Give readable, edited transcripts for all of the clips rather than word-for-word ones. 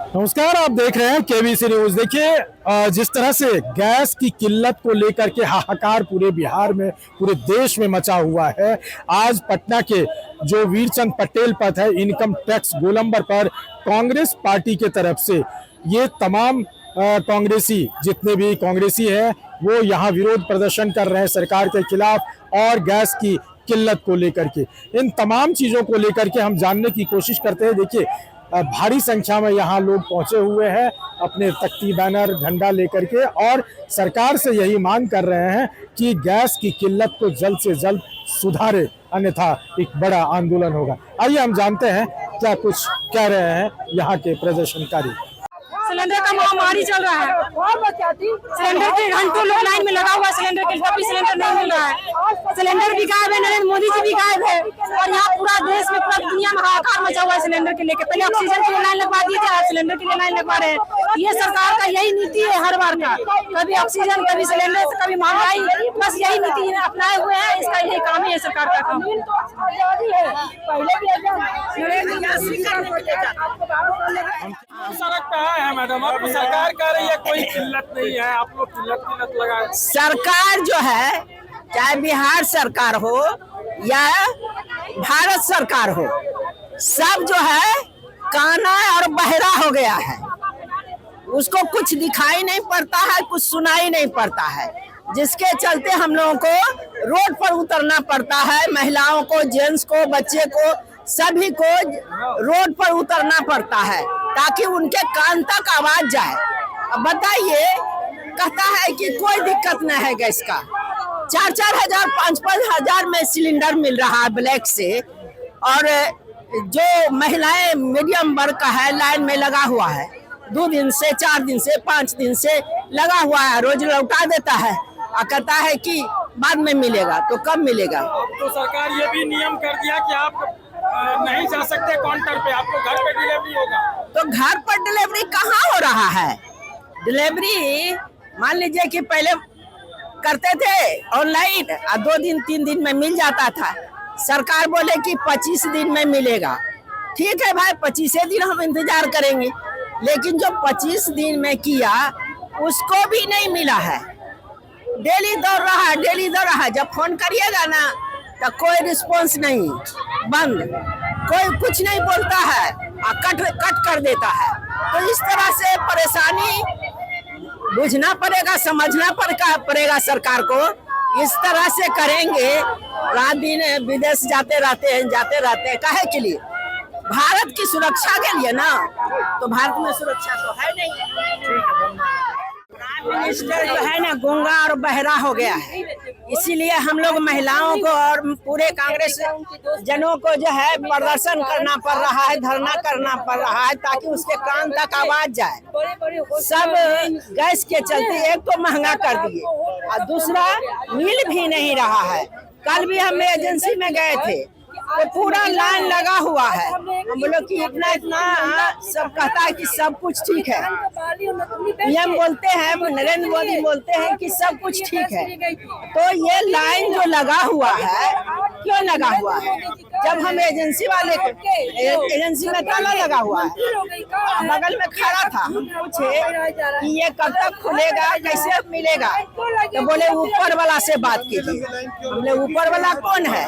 नमस्कार, आप देख रहे हैं केबीसी न्यूज। देखिए, जिस तरह से गैस की किल्लत को लेकर के हाहाकार पूरे बिहार में, पूरे देश में मचा हुआ है। आज पटना के जो वीरचंद पटेल पथ है, इनकम टैक्स गोलंबर पर कांग्रेस पार्टी के तरफ से ये तमाम कांग्रेसी, जितने भी कांग्रेसी हैं, वो यहाँ विरोध प्रदर्शन कर रहे हैं सरकार के खिलाफ और गैस की किल्लत को लेकर के। इन तमाम चीज़ों को लेकर के हम जानने की कोशिश करते हैं। देखिए, भारी संख्या में यहाँ लोग पहुंचे हुए हैं अपने तख्ती, बैनर, झंडा लेकर के, और सरकार से यही मांग कर रहे हैं कि गैस की किल्लत को जल्द से जल्द सुधारे, अन्यथा एक बड़ा आंदोलन होगा। आइए हम जानते हैं क्या कुछ कह रहे हैं यहाँ के प्रदर्शनकारी। सिलेंडर का महामारी चल रहा है। सिलेंडर के घंटों लोग लाइन में लगा हुआ है सिलेंडर के, तब भी सिलेंडर नहीं मिल रहा है। सिलेंडर भी गायब है, नरेंद्र मोदी जी भी गायब है, और यहाँ पूरा देश में, पूरा दुनिया में हाहाकार मचा हुआ है सिलेंडर के लेके। पहले ऑक्सीजन के लिए लाइन लगवा दिए थे, सिलेंडर के लिए लाइन लगवा रहे हैं। ये सरकार का यही नीति है हर बार का, कभी ऑक्सीजन, कभी सिलेंडर, कभी महंगाई, बस यही नीति अपनाए हुए हैं। इसका यही काम है सरकार का काम। सड़क पे है मैडम, आपको सरकार कह रही है कोई किल्लत नहीं है, आप लोग किल्लत लगा। सरकार जो है, चाहे बिहार सरकार हो या भारत सरकार हो, सब जो है काना और बहरा हो गया है। उसको कुछ दिखाई नहीं पड़ता है, कुछ सुनाई नहीं पड़ता है, जिसके चलते हम लोगों को रोड पर उतरना पड़ता है। महिलाओं को, जेंट्स को, बच्चे को, सभी को रोड पर उतरना पड़ता है ताकि उनके कान तक आवाज जाए। अब बताइए, कहता है कि कोई दिक्कत नहीं है गैस का। 4-4 हजार, 5-5 हजार में सिलेंडर मिल रहा है ब्लैक से, और जो महिलाएं मीडियम वर्ग का है लाइन में लगा हुआ है, 2 दिन से, 4 दिन से, 5 दिन से लगा हुआ है, रोज लौटा देता है और कहता है कि बाद में मिलेगा। तो कब मिलेगा? तो सरकार ये भी नियम कर दिया कि आप नहीं जा सकते काउंटर पे, आपको घर पे डिलीवरी होगा। तो घर पर डिलीवरी कहाँ हो रहा है? डिलीवरी मान लीजिए कि पहले करते थे ऑनलाइन, 2 दिन 3 दिन में मिल जाता था। सरकार बोले कि 25 दिन में मिलेगा। ठीक है भाई, 25 दिन हम इंतजार करेंगे, लेकिन जो 25 दिन में किया उसको भी नहीं मिला है। डेली दौड़ रहा है, डेली दौड़ रहा है। जब फोन करिएगा ना तो कोई रिस्पॉन्स नहीं, बंद, कोई कुछ नहीं बोलता है और कट कर देता है। तो इस तरह से परेशानी बुझना पड़ेगा, समझना पड़ेगा सरकार को। इस तरह से करेंगे, रात दिन विदेश जाते रहते हैं, काहे के लिए? भारत की सुरक्षा के लिए ना। तो भारत में सुरक्षा तो है नहीं। प्राइम मिनिस्टर जो है ना गूंगा और बहरा हो गया है, इसीलिए हम लोग महिलाओं को और पूरे कांग्रेस जनों को जो है प्रदर्शन करना पड़ रहा है, धरना करना पड़ रहा है, ताकि उसके कान तक आवाज जाए। सब गैस के चलते एक तो महंगा कर दिए और दूसरा मिल भी नहीं रहा है। कल भी हम एजेंसी में गए थे तो पूरा लाइन लगा हुआ है। हम लोग कि इतना सब कहता है कि सब कुछ ठीक है। पीएम बोलते हैं, नरेंद्र मोदी बोलते हैं कि सब कुछ ठीक है। तो ये लाइन जो लगा हुआ है, क्यों लगा हुआ है? जब हम एजेंसी वाले, एजेंसी में ताला लगा हुआ है, बगल में खड़ा था, हम पूछे कि ये कब तक खुलेगा, कैसे मिलेगा? तो बोले ऊपर वाला से बात कीजिए। हमने ऊपर वाला कौन है?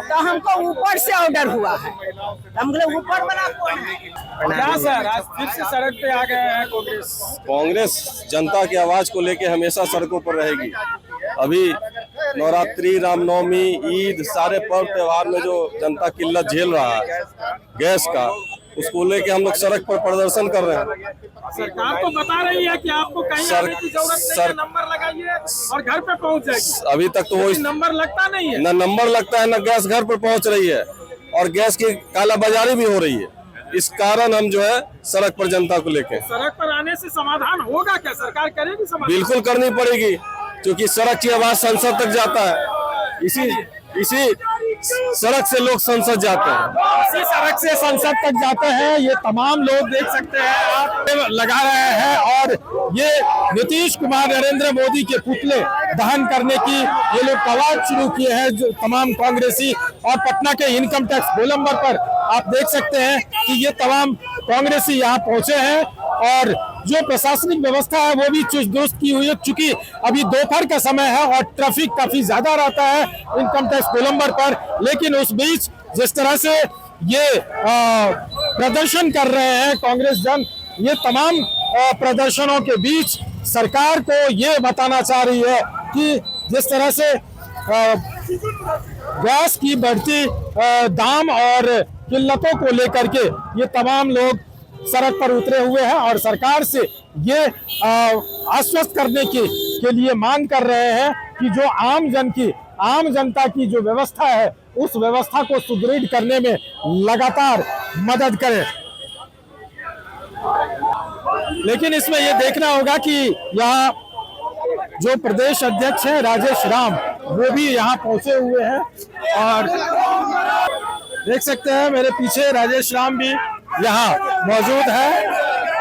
तो हमको ऊपर से ऑर्डर हुआ है। हम लोग ऊपर वाला कौन है? क्या सर, आज फिर से सड़क पे आ गए हैं कांग्रेस जनता की आवाज को लेके हमेशा सड़कों पर रहेगी। अभी नवरात्रि, रामनवमी, ईद, सारे पर्व त्योहार में जो जनता किल्लत झेल रहा है गैस का, उसको लेके हम लोग सड़क पर प्रदर्शन कर रहे हैं। सरकार तो बता रही है कि आपको कहीं आने की जरूरत नहीं है, नंबर लगाइए और घर पे पहुंच जाएगी। अभी तक तो वो नंबर लगता नहीं है, न नंबर लगता है, न गैस घर पर पहुंच रही है, और गैस की कालाबाजारी भी हो रही है। इस कारण हम जो है सड़क पर जनता को लेके। सड़क पर आने से समाधान होगा क्या? सरकार करेगी समाधान? बिल्कुल करनी पड़ेगी, क्योंकि सड़क की आवाज संसद तक जाता है। इसी सड़क से लोग संसद जाते हैं, इसी सड़क से संसद तक जाते हैं। ये तमाम लोग देख सकते हैं, आप लगा रहे हैं, और ये नीतीश कुमार, नरेंद्र मोदी के पुतले दहन करने की ये लोग कवायद शुरू किए हैं, जो तमाम कांग्रेसी। और पटना के इनकम टैक्स गोलंबर पर आप देख सकते हैं कि ये तमाम कांग्रेसी यहाँ पहुंचे हैं और जो प्रशासनिक व्यवस्था है वो भी चुस्त दुरुस्त की हुई है, चूंकि अभी दोपहर का समय है और ट्रैफिक काफी ज्यादा रहता है इनकम टैक्स गोलंबर पर। लेकिन उस बीच जिस तरह से ये प्रदर्शन कर रहे हैं कांग्रेस जन, ये तमाम प्रदर्शनों के बीच सरकार को ये बताना चाह रही है कि जिस तरह से गैस की बढ़ती दाम और किल्लतों को लेकर के ये तमाम लोग सड़क पर उतरे हुए हैं और सरकार से ये आश्वस्त करने के लिए मांग कर रहे हैं कि जो आम जनता की जो व्यवस्था है उस व्यवस्था को सुदृढ़ करने में लगातार मदद करें। लेकिन इसमें ये देखना होगा कि यहाँ जो प्रदेश अध्यक्ष हैं राजेश राम, वो भी यहाँ पहुंचे हुए हैं और देख सकते हैं मेरे पीछे राजेश राम भी यहाँ मौजूद है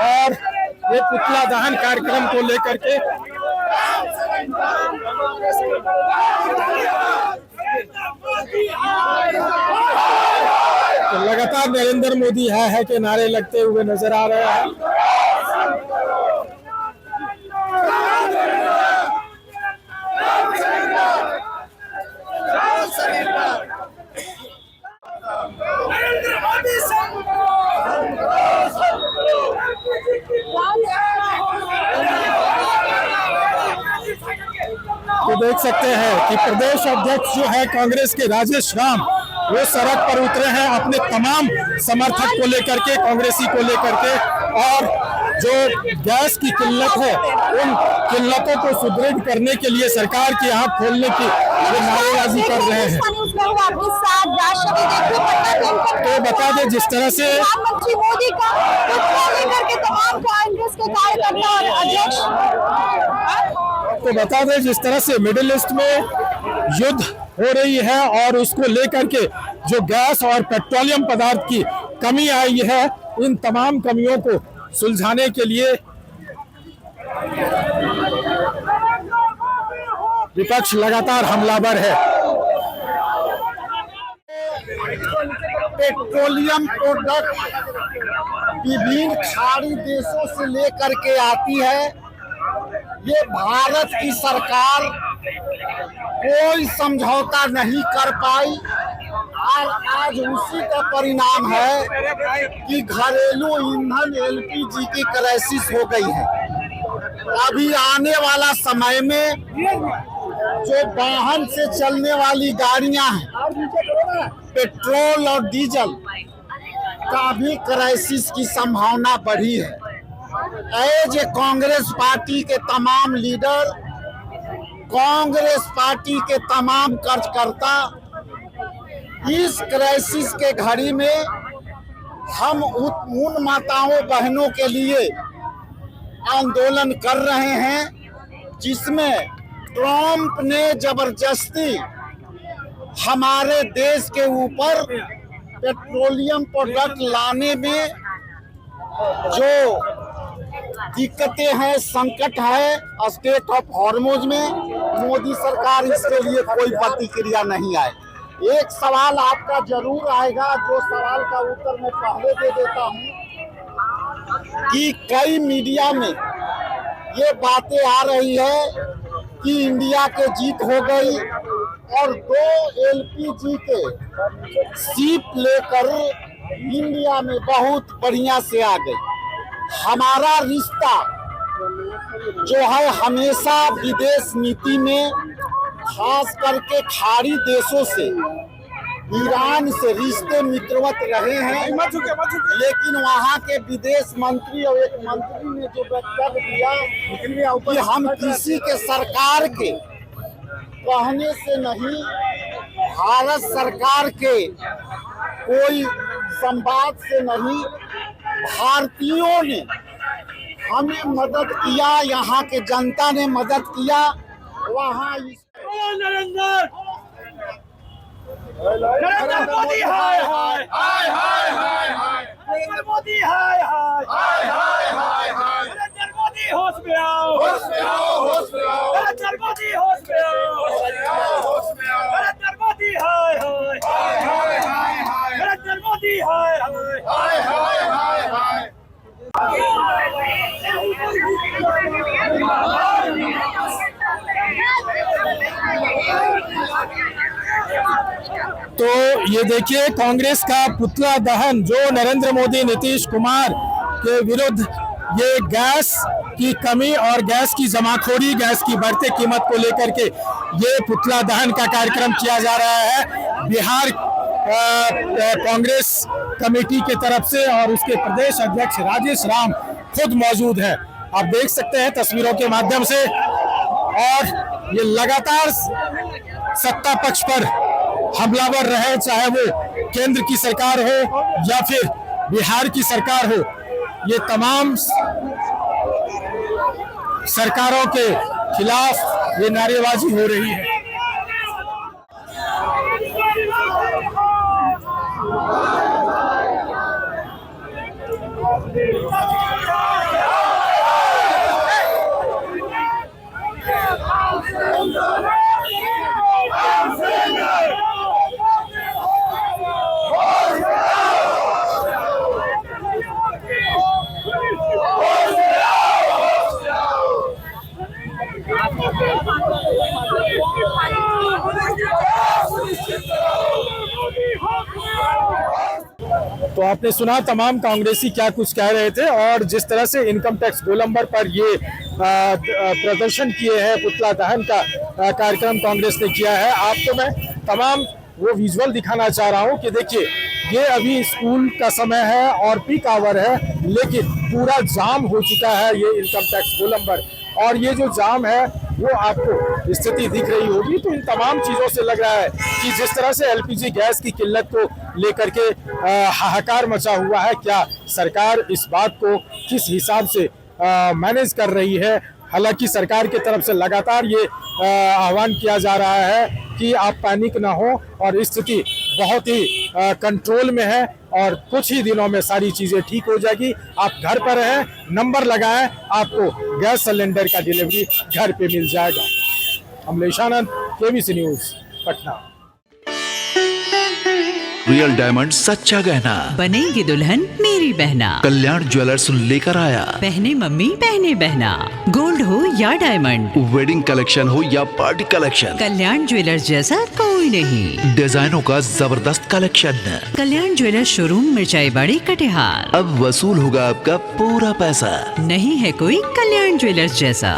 और ये पुतला दहन कार्यक्रम को लेकर के तो लगातार नरेंद्र मोदी है के नारे लगते हुए नजर आ रहे हैं। तो देख सकते हैं कि प्रदेश अध्यक्ष जो है कांग्रेस के राजेश राम, वो सड़क पर उतरे हैं अपने तमाम समर्थक को लेकर के, कांग्रेसी को लेकर के, और जो गैस की किल्लत है उन किल्लतों को सुदृढ़ करने के लिए सरकार के यहाँ खोलने की वो नारेबाजी कर रहे हैं। तो बता दें जिस तरह से प्रधानमंत्री मोदी का लेकर के तमाम कांग्रेस के कार्यकर्ता और अध्यक्ष, तो बता दें जिस तरह से मिडिल ईस्ट में युद्ध हो रही है और उसको लेकर के जो गैस और पेट्रोलियम पदार्थ की कमी आई है, इन तमाम कमियों को सुलझाने के लिए विपक्ष लगातार हमलावर है। पेट्रोलियम प्रोडक्ट विभिन्न खाड़ी देशों से लेकर के आती है। ये भारत की सरकार कोई समझौता नहीं कर पाई और आज उसी का परिणाम है कि घरेलू ईंधन एलपीजी की क्राइसिस हो गई है। अभी आने वाला समय में जो वाहन से चलने वाली गाड़ियां हैं, पेट्रोल और डीजल का भी क्राइसिस की संभावना बढ़ी है। एज ए कांग्रेस पार्टी के तमाम लीडर, कांग्रेस पार्टी के तमाम कार्यकर्ता इस क्राइसिस के घड़ी में हम उन माताओं बहनों के लिए आंदोलन कर रहे हैं जिसमें ट्रंप ने जबरदस्ती हमारे देश के ऊपर पेट्रोलियम प्रोडक्ट लाने में जो दिक्कतें हैं, संकट है स्टेट ऑफ हॉर्मुज में, मोदी सरकार इसके लिए कोई प्रतिक्रिया नहीं आए। एक सवाल आपका जरूर आएगा, जो सवाल का उत्तर मैं पहले दे देता हूं कि कई मीडिया में ये बातें आ रही है कि इंडिया के जीत हो गई और 2 एलपीजी के शिप लेकर इंडिया में बहुत बढ़िया से आ गई। हमारा रिश्ता जो है हमेशा विदेश नीति में खास करके खाड़ी देशों से, ईरान से रिश्ते मित्रवत रहे हैं, लेकिन वहाँ के विदेश मंत्री और एक मंत्री ने जो वक्तव्य दिया कि हम किसी के सरकार के कहने से नहीं, भारत सरकार के कोई संवाद से नहीं, भारतीयों ने हमें मदद किया, यहाँ के जनता ने मदद किया। वहाँ नरेंद्र मोदी हाय हाय हाय हाय हाय हाय, नरेंद्र मोदी हाय हाय हाय हाय हाय हाय, नरेंद्र मोदी होश में आओ, होश में आओ, होश में आओ, नरेंद्र मोदी होश में आओ, होश में आओ, होश में आओ, नरेंद्र मोदी हाय हाय हाय हाय हाय, नरेंद्र मोदी मोदी हाय हाय हाय हाय हाय तो ये देखिए कांग्रेस का पुतला दहन जो नरेंद्र मोदी नीतीश कुमार के विरुद्ध ये गैस की कमी और गैस की जमाखोरी, गैस की बढ़ती कीमत को लेकर के ये पुतला दहन का कार्यक्रम किया जा रहा है बिहार कांग्रेस कमेटी के तरफ से, और उसके प्रदेश अध्यक्ष राजेश राम खुद मौजूद है। आप देख सकते हैं तस्वीरों के माध्यम से, और ये लगातार सत्ता पक्ष पर हमलावर रहे, चाहे वो केंद्र की सरकार हो या फिर बिहार की सरकार हो, ये तमाम सरकारों के खिलाफ ये नारेबाजी हो रही है। तो आपने सुना तमाम कांग्रेसी क्या कुछ कह रहे थे, और जिस तरह से इनकम टैक्स गोलंबर पर ये प्रदर्शन किए हैं, पुतला दहन का कार्यक्रम कांग्रेस ने किया है। आपको मैं तमाम वो विजुअल दिखाना चाह रहा हूँ कि देखिए ये अभी स्कूल का समय है और पीक आवर है, लेकिन पूरा जाम हो चुका है ये इनकम टैक्स गोलंबर, और ये जो जाम है वो आपको स्थिति दिख रही होगी। तो इन तमाम चीज़ों से लग रहा है कि जिस तरह से एलपीजी गैस की किल्लत को लेकर के हाहाकार मचा हुआ है, क्या सरकार इस बात को किस हिसाब से मैनेज कर रही है। हालांकि सरकार की तरफ से लगातार ये आह्वान किया जा रहा है कि आप पैनिक ना हो, और स्थिति बहुत ही कंट्रोल में है, और कुछ ही दिनों में सारी चीज़ें ठीक हो जाएगी। आप घर पर रहें, नंबर लगाएं, आपको गैस सिलेंडर का डिलीवरी घर पे मिल जाएगा। Amlesh Anand, KBC news, Patna. Real diamond सच्चा गहना बनेगी दुल्हन मेरी बहना। कल्याण ज्वेलर्स लेकर आया। पहने मम्मी पहने बहना, गोल्ड हो या डायमंड, वेडिंग कलेक्शन हो या पार्टी कलेक्शन, कल्याण ज्वेलर्स जैसा कोई नहीं। डिजाइनों का जबरदस्त कलेक्शन। कल्याण ज्वेलर्स शोरूम मिर्चाई बाड़ी कटिहार। अब वसूल होगा आपका पूरा पैसा। नहीं है कोई कल्याण ज्वेलर्स जैसा।